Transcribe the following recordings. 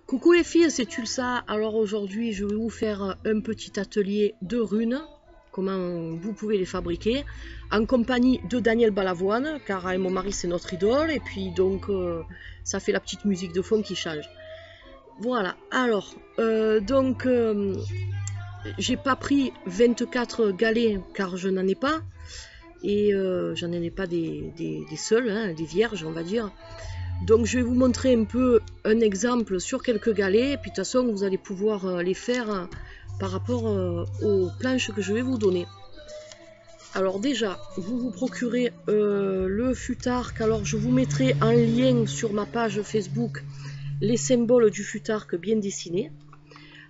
Coucou les filles, c'est Tulsa. Alors aujourd'hui, je vais vous faire un petit atelier de runes, comment vous pouvez les fabriquer, en compagnie de Daniel Balavoine, car mon mari c'est notre idole, et puis donc ça fait la petite musique de fond qui change. Voilà, alors, j'ai pas pris 24 galets, car je n'en ai pas, et j'en ai pas des seuls, hein, des vierges on va dire. Donc je vais vous montrer un peu un exemple sur quelques galets, et puis de toute façon vous allez pouvoir les faire par rapport aux planches que je vais vous donner. Alors déjà, vous vous procurez le futark. Alors je vous mettrai en lien sur ma page Facebook les symboles du futark bien dessinés.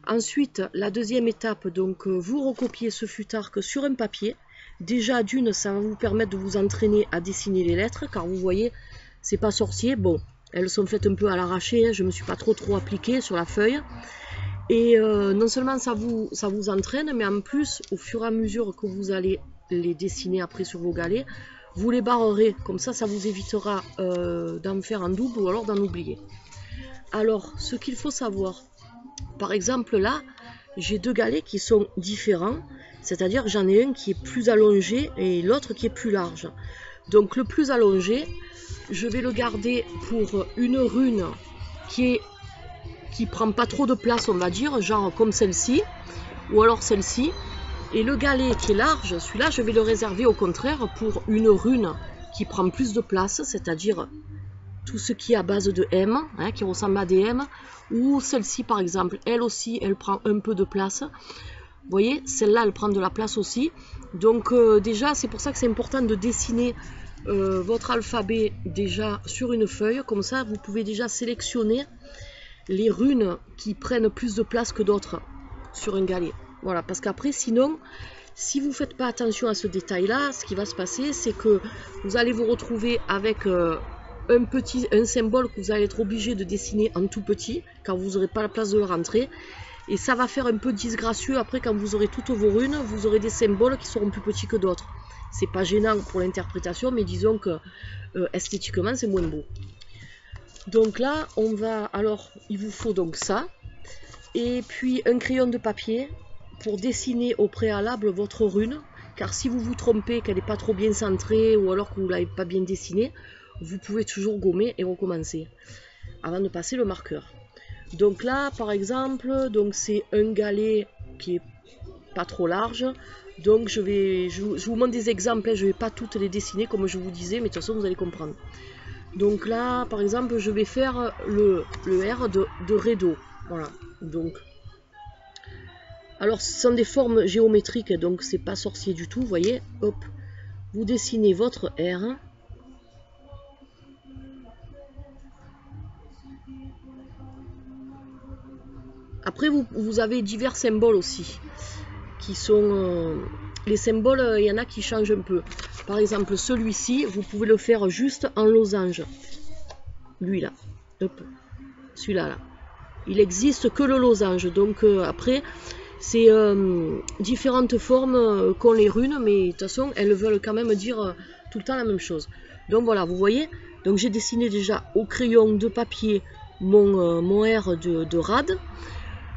Ensuite, la deuxième étape, donc vous recopiez ce futark sur un papier. Déjà d'une, ça va vous permettre de vous entraîner à dessiner les lettres, car vous voyez, c'est pas sorcier. Bon, elles sont faites un peu à l'arraché, hein, je me suis pas trop appliquée sur la feuille. Et non seulement ça vous entraîne, mais en plus, au fur et à mesure que vous allez les dessiner après sur vos galets, vous les barrerez. Comme ça vous évitera d'en faire un double ou alors d'en oublier. Alors, ce qu'il faut savoir, par exemple là, j'ai deux galets qui sont différents, c'est-à-dire que j'en ai un qui est plus allongé et l'autre qui est plus large. Donc le plus allongé, je vais le garder pour une rune qui prend pas trop de place, on va dire, genre comme celle-ci, ou alors celle-ci. Et le galet qui est large, celui-là, je vais le réserver au contraire pour une rune qui prend plus de place, c'est-à-dire tout ce qui est à base de M, hein, qui ressemble à des M, ou celle-ci par exemple, elle aussi, elle prend un peu de place. Vous voyez, celle-là, elle prend de la place aussi. Donc déjà, c'est pour ça que c'est important de dessiner votre alphabet déjà sur une feuille. Comme ça, vous pouvez déjà sélectionner les runes qui prennent plus de place que d'autres sur un galet. Voilà, parce qu'après, sinon, si vous ne faites pas attention à ce détail-là, ce qui va se passer, c'est que vous allez vous retrouver avec un symbole que vous allez être obligé de dessiner en tout petit, car vous n'aurez pas la place de le rentrer. Et ça va faire un peu disgracieux. Après, quand vous aurez toutes vos runes, vous aurez des symboles qui seront plus petits que d'autres. C'est pas gênant pour l'interprétation, mais disons que esthétiquement, c'est moins beau. Donc là, on va... Alors, il vous faut donc ça. Et puis un crayon de papier pour dessiner au préalable votre rune. Car si vous vous trompez, qu'elle n'est pas trop bien centrée, ou alors que vous ne l'avez pas bien dessinée, vous pouvez toujours gommer et recommencer avant de passer le marqueur. Donc là, par exemple, c'est un galet qui est pas trop large. Donc je vous montre des exemples, je ne vais pas toutes les dessiner comme je vous disais, mais de toute façon vous allez comprendre. Donc là, par exemple, je vais faire le R de rideau. Voilà. Donc, alors ce sont des formes géométriques, donc c'est pas sorcier du tout. Vous voyez, hop, vous dessinez votre R. Après, vous avez divers symboles aussi, qui sont... les symboles, il y en a qui changent un peu. Par exemple, celui-ci, vous pouvez le faire juste en losange. Lui, là. Hop. Celui-là, là. Il n'existe que le losange. Donc, après, c'est différentes formes qu'ont les runes, mais de toute façon, elles veulent quand même dire tout le temps la même chose. Donc, voilà, vous voyez. Donc, j'ai dessiné déjà au crayon de papier mon R de rad.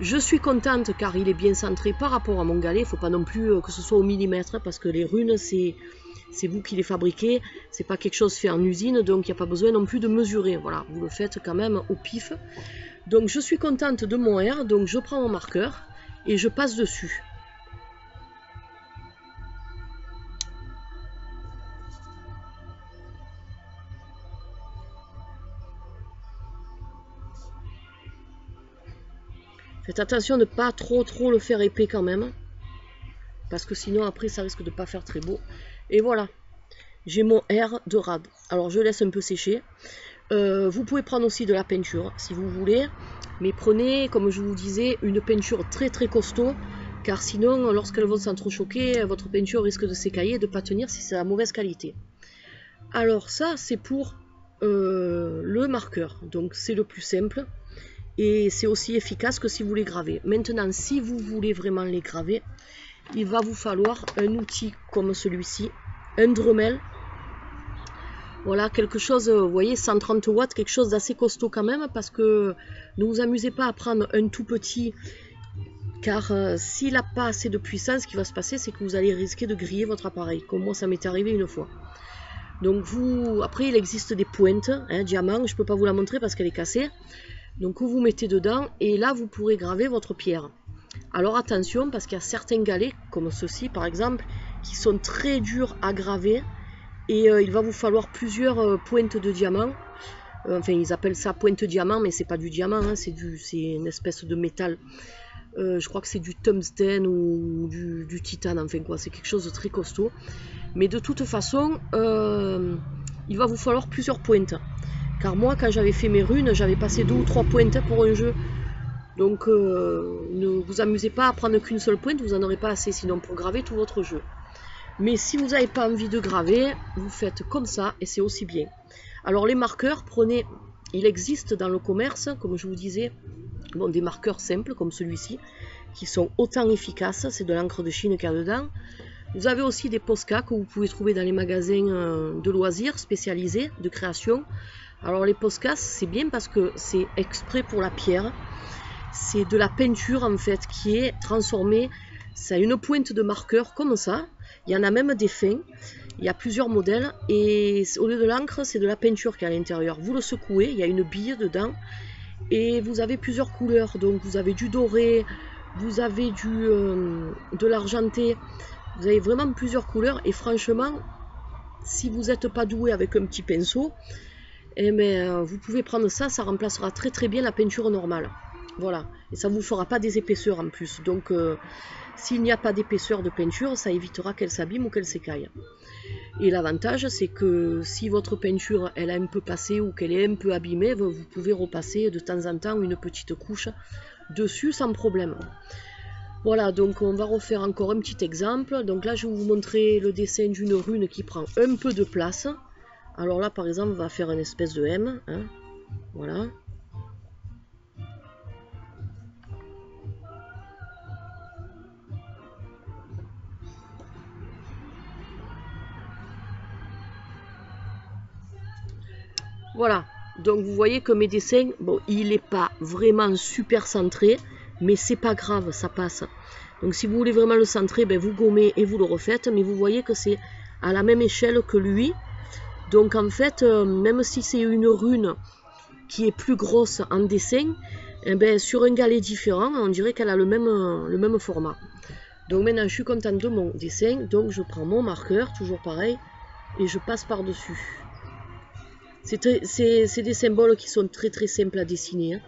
Je suis contente car il est bien centré par rapport à mon galet. Il ne faut pas non plus que ce soit au millimètre parce que les runes, c'est vous qui les fabriquez. C'est pas quelque chose fait en usine, donc il n'y a pas besoin non plus de mesurer. Voilà, vous le faites quand même au pif. Donc je suis contente de mon R, donc je prends mon marqueur et je passe dessus. Faites attention de ne pas trop le faire épais quand même, parce que sinon après ça risque de ne pas faire très beau. Et voilà, j'ai mon R de rad. Alors je laisse un peu sécher. Vous pouvez prendre aussi de la peinture si vous voulez, mais prenez, comme je vous disais, une peinture très costaud, car sinon lorsqu'elles vont s'entrechoquer, votre peinture risque de s'écailler et de ne pas tenir si c'est la mauvaise qualité. Alors ça c'est pour le marqueur, donc c'est le plus simple. Et c'est aussi efficace que si vous les gravez. Maintenant, si vous voulez vraiment les graver, il va vous falloir un outil comme celui-ci, un Dremel. Voilà, quelque chose, vous voyez, 130 watts, quelque chose d'assez costaud quand même, parce que ne vous amusez pas à prendre un tout petit, car s'il n'a pas assez de puissance, ce qui va se passer, c'est que vous allez risquer de griller votre appareil, comme moi ça m'est arrivé une fois. Donc vous, après il existe des pointes, hein, diamant, je ne peux pas vous la montrer parce qu'elle est cassée. Donc vous mettez dedans, et là vous pourrez graver votre pierre. Alors attention, parce qu'il y a certains galets, comme ceux-ci par exemple, qui sont très durs à graver, et il va vous falloir plusieurs pointes de diamant. Enfin, ils appellent ça pointe diamant, mais c'est pas du diamant, hein, c'est une espèce de métal. Je crois que c'est du tungstène ou du titane, enfin quoi, c'est quelque chose de très costaud. Mais de toute façon, il va vous falloir plusieurs pointes. Car moi, quand j'avais fait mes runes, j'avais passé 2 ou 3 pointes pour un jeu. Donc, ne vous amusez pas à prendre qu'une seule pointe, vous n'en aurez pas assez sinon pour graver tout votre jeu. Mais si vous n'avez pas envie de graver, vous faites comme ça et c'est aussi bien. Alors les marqueurs, prenez, il existe dans le commerce, comme je vous disais, bon, des marqueurs simples comme celui-ci, qui sont autant efficaces, c'est de l'encre de Chine qu'il y a dedans. Vous avez aussi des Posca que vous pouvez trouver dans les magasins de loisirs spécialisés, de création. Alors les Posca, c'est bien parce que c'est exprès pour la pierre. C'est de la peinture en fait qui est transformée. Ça a une pointe de marqueur comme ça. Il y en a même des fins. Il y a plusieurs modèles. Et au lieu de l'encre, c'est de la peinture qui est à l'intérieur. Vous le secouez, il y a une bille dedans. Et vous avez plusieurs couleurs. Donc vous avez du doré, vous avez de l'argenté. Vous avez vraiment plusieurs couleurs. Et franchement, si vous n'êtes pas doué avec un petit pinceau, eh bien, vous pouvez prendre ça. Ça remplacera très très bien la peinture normale. Voilà, et ça ne vous fera pas des épaisseurs en plus. Donc, s'il n'y a pas d'épaisseur de peinture, ça évitera qu'elle s'abîme ou qu'elle s'écaille. Et l'avantage, c'est que si votre peinture, elle a un peu passé ou qu'elle est un peu abîmée, vous pouvez repasser de temps en temps une petite couche dessus sans problème. Voilà, donc on va refaire encore un petit exemple. Donc là, je vais vous montrer le dessin d'une rune qui prend un peu de place. Alors là, par exemple, on va faire une espèce de M. Hein, voilà. Voilà, donc vous voyez que mes dessins, bon, il n'est pas vraiment super centré, mais c'est pas grave, ça passe. Donc si vous voulez vraiment le centrer, ben, vous gommez et vous le refaites, mais vous voyez que c'est à la même échelle que lui. Donc en fait, même si c'est une rune qui est plus grosse en dessin, eh ben, sur un galet différent, on dirait qu'elle a le même format. Donc maintenant, je suis contente de mon dessin, donc je prends mon marqueur, toujours pareil, et je passe par-dessus. C'est des symboles qui sont très très simples à dessiner. Hein.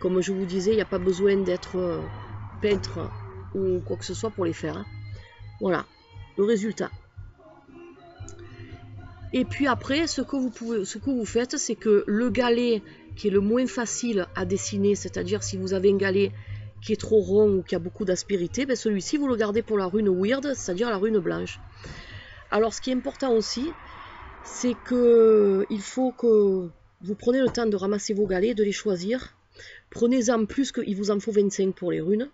Comme je vous disais, il n'y a pas besoin d'être peintre ou quoi que ce soit pour les faire. Hein. Voilà, le résultat. Et puis après, ce que vous faites, c'est que le galet qui est le moins facile à dessiner, c'est-à-dire si vous avez un galet qui est trop rond ou qui a beaucoup d'aspérité, ben celui-ci vous le gardez pour la rune weird, c'est-à-dire la rune blanche. Alors ce qui est important aussi, c'est que il faut que vous preniez le temps de ramasser vos galets, de les choisir. Prenez-en plus il vous en faut 25 pour les runes,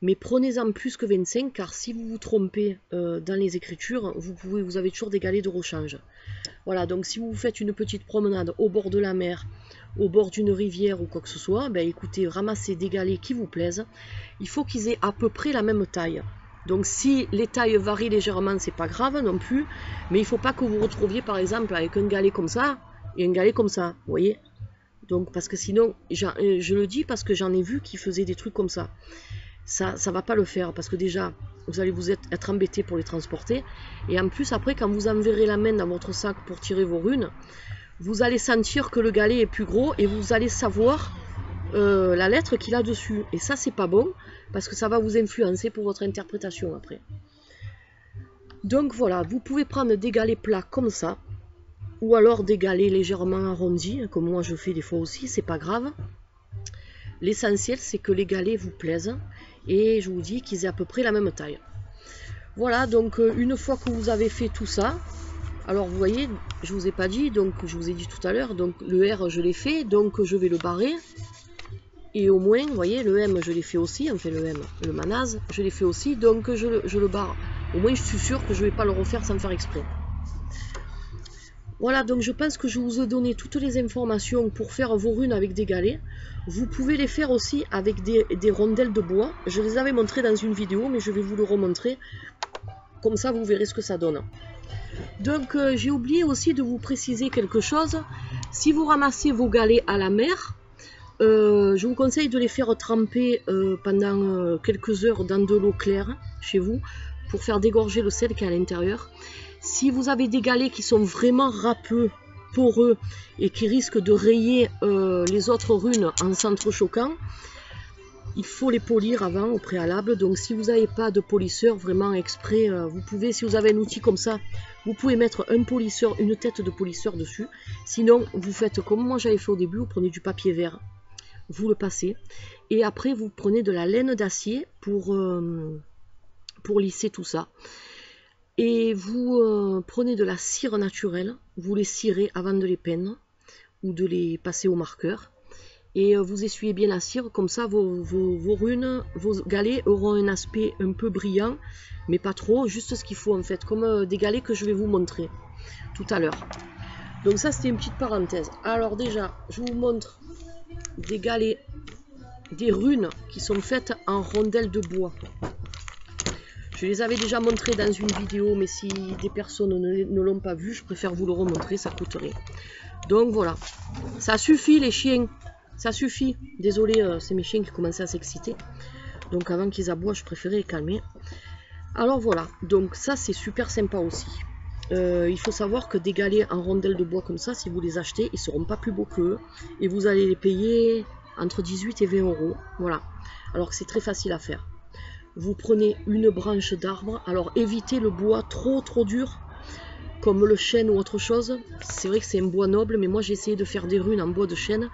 mais prenez-en plus que 25 car si vous vous trompez dans les écritures, vous avez toujours des galets de rechange. Voilà, donc si vous faites une petite promenade au bord de la mer, au bord d'une rivière ou quoi que ce soit, ben écoutez, ramassez des galets qui vous plaisent. Il faut qu'ils aient à peu près la même taille. Donc si les tailles varient légèrement, c'est pas grave non plus, mais il ne faut pas que vous vous retrouviez par exemple avec un galet comme ça et un galet comme ça, vous voyez. Donc parce que sinon, je le dis parce que j'en ai vu qui faisaient des trucs comme ça. Ça va pas le faire parce que déjà, vous allez être embêté pour les transporter. Et en plus, après, quand vous enverrez la main dans votre sac pour tirer vos runes, vous allez sentir que le galet est plus gros et vous allez savoir la lettre qu'il a dessus. Et ça, c'est pas bon parce que ça va vous influencer pour votre interprétation après. Donc voilà, vous pouvez prendre des galets plats comme ça, ou alors des galets légèrement arrondis, comme moi je fais des fois aussi, c'est pas grave. L'essentiel, c'est que les galets vous plaisent et je vous dis qu'ils aient à peu près la même taille. Voilà, donc une fois que vous avez fait tout ça, alors vous voyez, je vous ai pas dit, donc je vous ai dit tout à l'heure, donc le R je l'ai fait, donc je vais le barrer. Et au moins, vous voyez, le M je l'ai fait aussi, enfin le M, le manaz, je l'ai fait aussi, donc je le barre. Au moins je suis sûre que je ne vais pas le refaire sans faire exprès. Voilà, donc je pense que je vous ai donné toutes les informations pour faire vos runes avec des galets. Vous pouvez les faire aussi avec des rondelles de bois. Je les avais montrées dans une vidéo, mais je vais vous le remontrer. Comme ça, vous verrez ce que ça donne. Donc, j'ai oublié aussi de vous préciser quelque chose. Si vous ramassez vos galets à la mer, je vous conseille de les faire tremper pendant quelques heures dans de l'eau claire chez vous pour faire dégorger le sel qui est à l'intérieur. Si vous avez des galets qui sont vraiment râpeux, poreux et qui risquent de rayer les autres runes en s'entrechoquant, il faut les polir avant au préalable. Donc si vous n'avez pas de polisseur vraiment exprès, vous pouvez, si vous avez un outil comme ça, vous pouvez mettre un polisseur, une tête de polisseur dessus. Sinon, vous faites comme moi j'avais fait au début, vous prenez du papier vert, vous le passez et après vous prenez de la laine d'acier pour lisser tout ça. Et vous prenez de la cire naturelle, vous les cirez avant de les peindre ou de les passer au marqueur. Et vous essuyez bien la cire, comme ça vos runes, vos galets auront un aspect un peu brillant, mais pas trop, juste ce qu'il faut en fait, comme des galets que je vais vous montrer tout à l'heure. Donc ça c'était une petite parenthèse. Alors déjà, je vous montre des galets, des runes qui sont faites en rondelles de bois. Je les avais déjà montrés dans une vidéo, mais si des personnes ne l'ont pas vu, je préfère vous le remontrer, ça coûte rien. Donc voilà, ça suffit les chiens, ça suffit. Désolé, c'est mes chiens qui commençaient à s'exciter. Donc avant qu'ils aboient, je préférais les calmer. Alors voilà, donc ça c'est super sympa aussi. Il faut savoir que des galets en rondelles de bois comme ça, si vous les achetez, ils ne seront pas plus beaux qu'eux. Et vous allez les payer entre 18 et 20 €. Voilà, alors que c'est très facile à faire. Vous prenez une branche d'arbre, alors évitez le bois trop dur, comme le chêne ou autre chose. C'est vrai que c'est un bois noble, mais moi j'ai essayé de faire des runes en bois de chêne.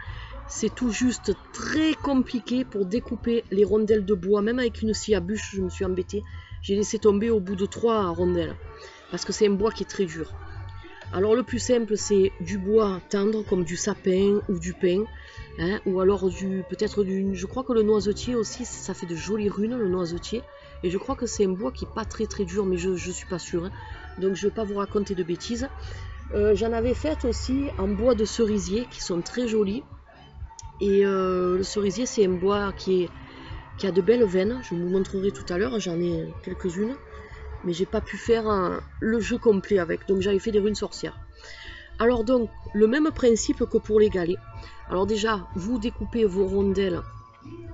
C'est tout juste très compliqué pour découper les rondelles de bois, même avec une scie à bûche, je me suis embêtée. J'ai laissé tomber au bout de 3 rondelles, parce que c'est un bois qui est très dur. Alors le plus simple c'est du bois tendre, comme du sapin ou du pin. Hein, ou alors peut-être je crois que le noisetier aussi, ça fait de jolies runes le noisetier, et je crois que c'est un bois qui n'est pas très dur, mais je suis pas sûre, hein. Donc je vais pas vous raconter de bêtises. J'en avais fait aussi en bois de cerisier qui sont très jolis, et le cerisier c'est un bois qui a de belles veines, je vous montrerai tout à l'heure, j'en ai quelques-unes, mais j'ai pas pu faire le jeu complet avec, donc j'avais fait des runes sorcières. Alors donc, le même principe que pour les galets. Alors déjà, vous découpez vos rondelles,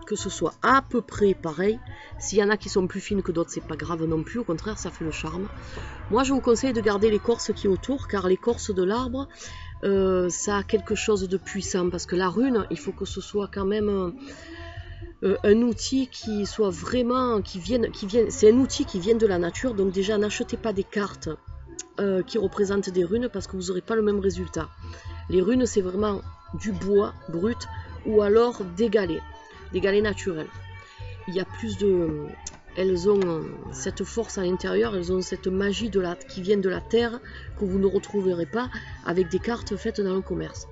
que ce soit à peu près pareil. S'il y en a qui sont plus fines que d'autres, c'est pas grave non plus, au contraire, ça fait le charme. Moi, je vous conseille de garder l'écorce qui est autour, car l'écorce de l'arbre, ça a quelque chose de puissant, parce que la rune, il faut que ce soit quand même un outil qui soit vraiment, c'est un outil qui vient de la nature, donc déjà, n'achetez pas des cartes qui représentent des runes parce que vous n'aurez pas le même résultat. Les runes c'est vraiment du bois brut ou alors des galets naturels. Il y a plus de... Elles ont cette force à l'intérieur, elles ont cette magie qui vient de la terre que vous ne retrouverez pas avec des cartes faites dans le commerce.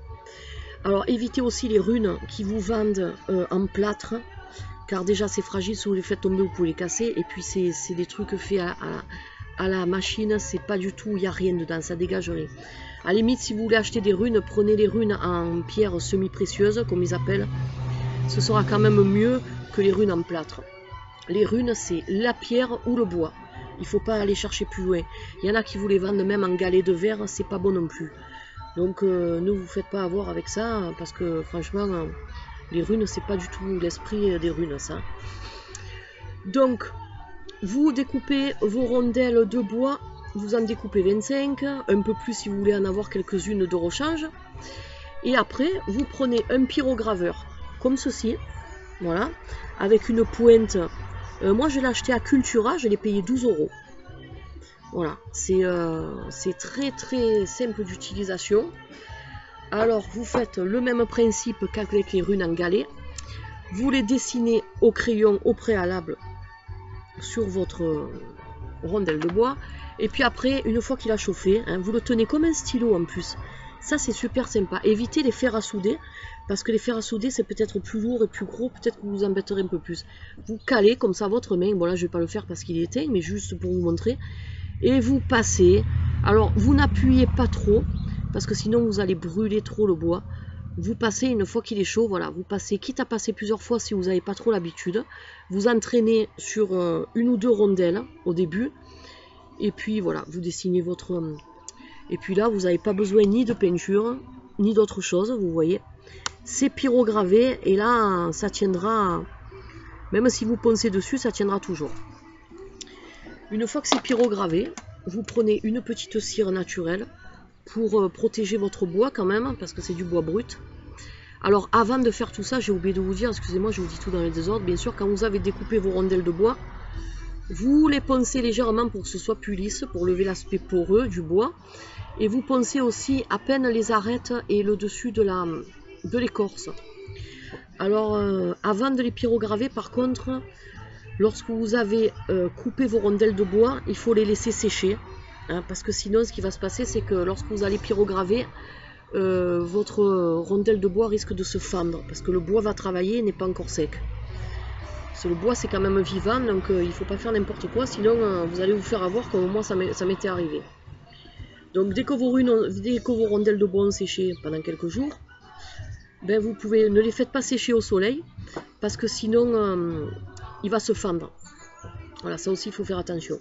Alors évitez aussi les runes qui vous vendent en plâtre, car déjà c'est fragile, si vous les faites tomber vous pouvez les casser, et puis c'est des trucs faits à la machine, c'est pas du tout, il n'y a rien dedans, ça dégage rien. À la limite, si vous voulez acheter des runes, prenez les runes en pierre semi-précieuse, comme ils appellent. Ce sera quand même mieux que les runes en plâtre. Les runes, c'est la pierre ou le bois. Il ne faut pas aller chercher plus loin. Il y en a qui vous les vendent même en galets de verre, c'est pas bon non plus. Donc ne vous faites pas avoir avec ça, parce que franchement, les runes, c'est pas du tout l'esprit des runes, ça. Donc, vous découpez vos rondelles de bois, vous en découpez 25, un peu plus si vous voulez en avoir quelques-unes de rechange. Et après, vous prenez un pyrograveur, comme ceci, voilà, avec une pointe. Moi, je l'ai acheté à Cultura, je l'ai payé 12 €. Voilà, c'est très simple d'utilisation. Alors, vous faites le même principe qu'avec les runes en galet. Vous les dessinez au crayon au préalable sur votre rondelle de bois, et puis après, une fois qu'il a chauffé, hein, vous le tenez comme un stylo en plus. Ça c'est super sympa. Évitez les fers à souder, parce que les fers à souder c'est peut-être plus lourd et plus gros, peut-être que vous vous embêterez un peu plus. Vous calez comme ça votre main, bon là je vais pas le faire parce qu'il est éteint, mais juste pour vous montrer, et vous passez. Alors vous n'appuyez pas trop, parce que sinon vous allez brûler trop le bois. Vous passez une fois qu'il est chaud, voilà, vous passez, quitte à passer plusieurs fois si vous n'avez pas trop l'habitude, vous entraînez sur une ou deux rondelles au début, et puis voilà, vous dessinez votre... Et puis là, vous n'avez pas besoin ni de peinture, ni d'autre chose, vous voyez. C'est pyrogravé, et là, ça tiendra, même si vous poncez dessus, ça tiendra toujours. Une fois que c'est pyrogravé, vous prenez une petite cire naturelle, pour protéger votre bois quand même, parce que c'est du bois brut. Alors avant de faire tout ça, j'ai oublié de vous dire, excusez-moi, je vous dis tout dans les désordres, bien sûr, quand vous avez découpé vos rondelles de bois, vous les poncez légèrement pour que ce soit plus lisse, pour lever l'aspect poreux du bois, et vous poncez aussi à peine les arêtes et le dessus de l'écorce. Alors avant de les pyrograver, par contre, lorsque vous avez coupé vos rondelles de bois, il faut les laisser sécher. Parce que sinon ce qui va se passer, c'est que lorsque vous allez pyrograver, votre rondelle de bois risque de se fendre, parce que le bois va travailler et n'est pas encore sec. Parce que le bois c'est quand même vivant, donc il ne faut pas faire n'importe quoi, sinon vous allez vous faire avoir, comme moi ça m'était arrivé. Donc dès que vos rondelles de bois ont séché pendant quelques jours, ben, ne les faites pas sécher au soleil, parce que sinon il va se fendre. Voilà, ça aussi il faut faire attention.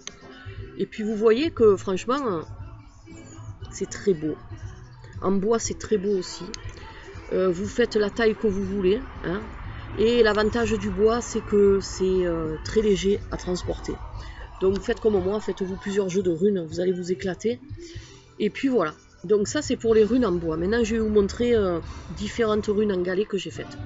Et puis vous voyez que franchement, c'est très beau. En bois, c'est très beau aussi. Vous faites la taille que vous voulez. Hein. Et l'avantage du bois, c'est que c'est très léger à transporter. Donc faites comme moi, faites-vous plusieurs jeux de runes, vous allez vous éclater. Et puis voilà. Donc ça, c'est pour les runes en bois. Maintenant, je vais vous montrer différentes runes en galet que j'ai faites.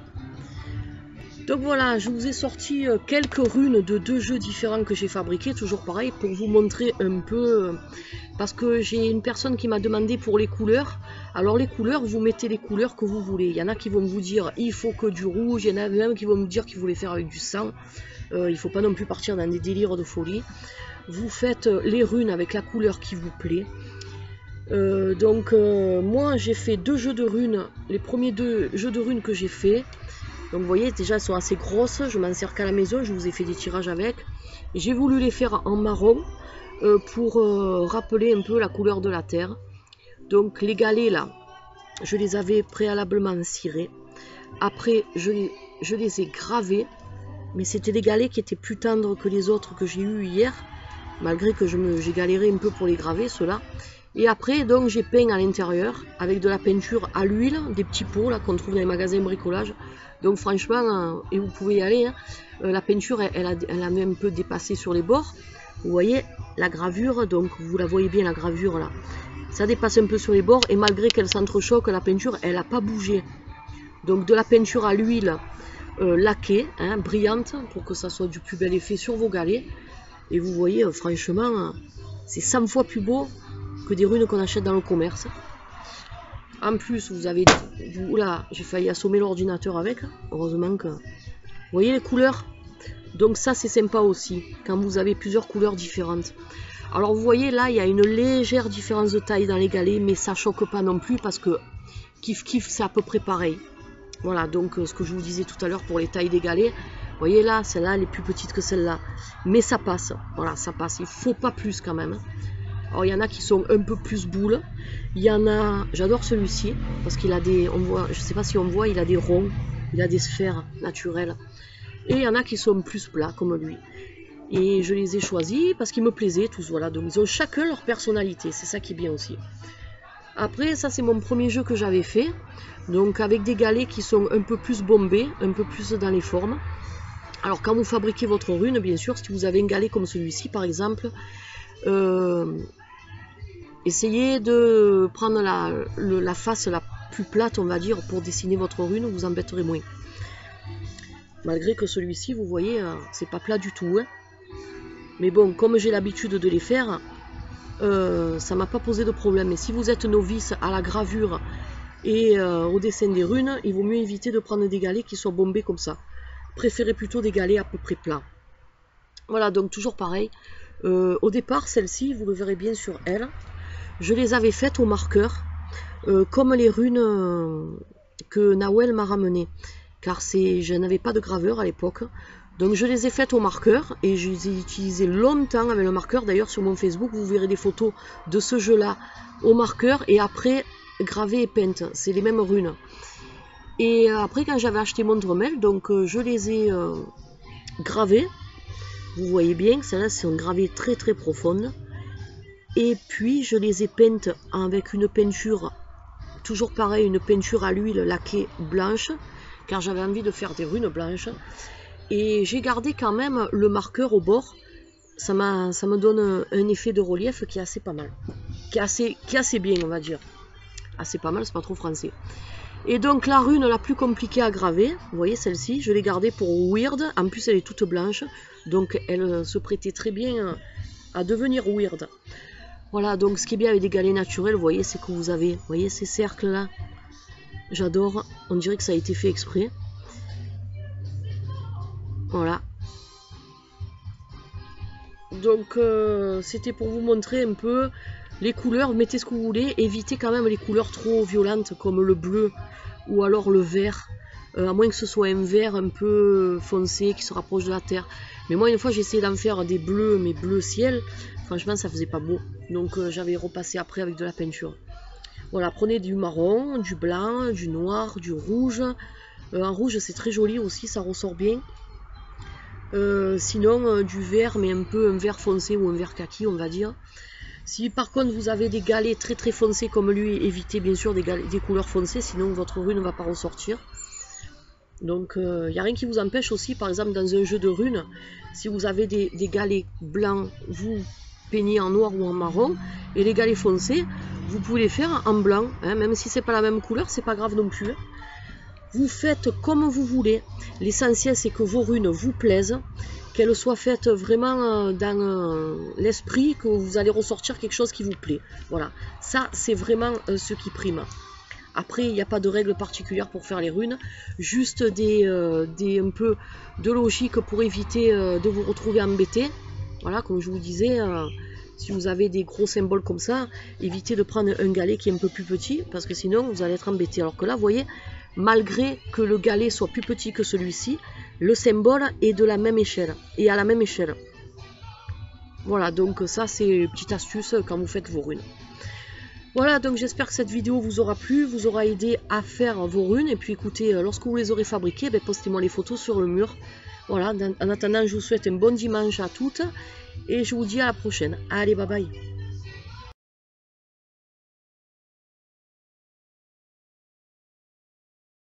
Donc voilà, je vous ai sorti quelques runes de 2 jeux différents que j'ai fabriqués, toujours pareil, pour vous montrer un peu, parce que j'ai une personne qui m'a demandé pour les couleurs. Alors les couleurs, vous mettez les couleurs que vous voulez. Il y en a qui vont vous dire il faut que du rouge, il y en a même qui vont me dire qu'ils voulaient faire avec du sang. Il ne faut pas non plus partir dans des délires de folie. Vous faites les runes avec la couleur qui vous plaît. Moi j'ai fait 2 jeux de runes, les premiers 2 jeux de runes que j'ai fait. Donc vous voyez, déjà elles sont assez grosses, je m'en sers qu'à la maison, je vous ai fait des tirages avec. J'ai voulu les faire en marron pour rappeler un peu la couleur de la terre. Donc les galets là, je les avais préalablement cirés. Après je les ai gravés, mais c'était des galets qui étaient plus tendres que les autres que j'ai eu hier, malgré que j'ai galéré un peu pour les graver ceux-là. Et après donc j'ai peint à l'intérieur avec de la peinture à l'huile, des petits pots là qu'on trouve dans les magasins de bricolage. Donc franchement, et vous pouvez y aller, hein, la peinture elle a même un peu dépassé sur les bords. Vous voyez la gravure, donc vous la voyez bien la gravure là. Ça dépasse un peu sur les bords et malgré qu'elle s'entrechoque, la peinture elle n'a pas bougé. Donc de la peinture à l'huile laquée, hein, brillante, pour que ça soit du plus bel effet sur vos galets. Et vous voyez franchement, c'est 100 fois plus beau que des runes qu'on achète dans le commerce. En plus, vous avez... Oula, j'ai failli assommer l'ordinateur avec. Heureusement que... Vous voyez les couleurs? Donc ça, c'est sympa aussi, quand vous avez plusieurs couleurs différentes. Alors vous voyez, là, il y a une légère différence de taille dans les galets, mais ça choque pas non plus, parce que kiff-kiff, c'est à peu près pareil. Voilà, donc ce que je vous disais tout à l'heure pour les tailles des galets. Vous voyez là, celle-là, elle est plus petite que celle-là. Mais ça passe. Voilà, ça passe. Il faut pas plus quand même. Alors il y en a qui sont un peu plus boules, il y en a, j'adore celui-ci, parce qu'il a des, on voit, je sais pas si on voit, il a des ronds, il a des sphères naturelles, et il y en a qui sont plus plats comme lui, et je les ai choisis parce qu'ils me plaisaient tous, voilà, donc ils ont chacun leur personnalité, c'est ça qui est bien aussi. Après ça c'est mon premier jeu que j'avais fait, donc avec des galets qui sont un peu plus bombés, un peu plus dans les formes. Alors quand vous fabriquez votre rune, bien sûr, si vous avez un galet comme celui-ci par exemple, essayez de prendre la face la plus plate, on va dire, pour dessiner votre rune, vous embêterez moins. Malgré que celui-ci, vous voyez, c'est pas plat du tout. Hein. Mais bon, comme j'ai l'habitude de les faire, ça m'a pas posé de problème. Et si vous êtes novice à la gravure et au dessin des runes, il vaut mieux éviter de prendre des galets qui soient bombés comme ça. Préférez plutôt des galets à peu près plats. Voilà, donc toujours pareil. Au départ, celle-ci, vous le verrez bien sur elle, je les avais faites au marqueur, comme les runes que Nawel m'a ramenées, car je n'avais pas de graveur à l'époque, donc je les ai faites au marqueur, et je les ai utilisées longtemps avec le marqueur. D'ailleurs sur mon Facebook, vous verrez des photos de ce jeu-là au marqueur, et après gravées et peintes, c'est les mêmes runes. Et après, quand j'avais acheté mon Dremel, donc je les ai gravées. Vous voyez bien, celles-là sont gravées très très profondes. Et puis je les ai peintes avec une peinture, toujours pareil, une peinture à l'huile laquée blanche, car j'avais envie de faire des runes blanches. Et j'ai gardé quand même le marqueur au bord. Ça me donne un effet de relief qui est assez pas mal. Qui est assez bien, on va dire. Assez pas mal, c'est pas trop français. Et donc la rune la plus compliquée à graver, vous voyez celle-ci, je l'ai gardée pour Weird. En plus elle est toute blanche, donc elle se prêtait très bien à devenir Weird. Voilà, donc ce qui est bien avec des galets naturels, vous voyez, c'est que vous avez, vous voyez ces cercles là. J'adore, on dirait que ça a été fait exprès. Voilà. Donc c'était pour vous montrer un peu les couleurs, mettez ce que vous voulez, évitez quand même les couleurs trop violentes comme le bleu ou alors le vert, à moins que ce soit un vert un peu foncé qui se rapproche de la terre. Mais moi une fois j'ai essayé d'en faire des bleus, mais bleu ciel, franchement ça faisait pas beau, donc j'avais repassé après avec de la peinture. Voilà, prenez du marron, du blanc, du noir, du rouge. En rouge c'est très joli aussi, ça ressort bien. Sinon du vert, mais un peu un vert foncé ou un vert kaki on va dire. Si par contre vous avez des galets très très foncés comme lui, évitez bien sûr des couleurs foncées, sinon votre rune ne va pas ressortir. Donc il n'y a rien qui vous empêche aussi, par exemple dans un jeu de runes, si vous avez des galets blancs, vous peignez en noir ou en marron, et les galets foncés, vous pouvez les faire en blanc, hein, même si c'est pas la même couleur, c'est pas grave non plus. Vous faites comme vous voulez, l'essentiel c'est que vos runes vous plaisent, qu'elles soient faites vraiment dans l'esprit, que vous allez ressortir quelque chose qui vous plaît. Voilà, ça c'est vraiment ce qui prime. Après, il n'y a pas de règle particulière pour faire les runes, juste un peu de logique pour éviter de vous retrouver embêté. Voilà, comme je vous disais, si vous avez des gros symboles comme ça, évitez de prendre un galet qui est un peu plus petit, parce que sinon vous allez être embêté. Alors que là, vous voyez, malgré que le galet soit plus petit que celui-ci, le symbole est de la même échelle, et à la même échelle. Voilà, donc ça c'est une petite astuce quand vous faites vos runes. Voilà, donc j'espère que cette vidéo vous aura plu, vous aura aidé à faire vos runes. Et puis écoutez, lorsque vous les aurez fabriquées, postez-moi les photos sur le mur. Voilà, en attendant, je vous souhaite un bon dimanche à toutes. Et je vous dis à la prochaine. Allez, bye bye.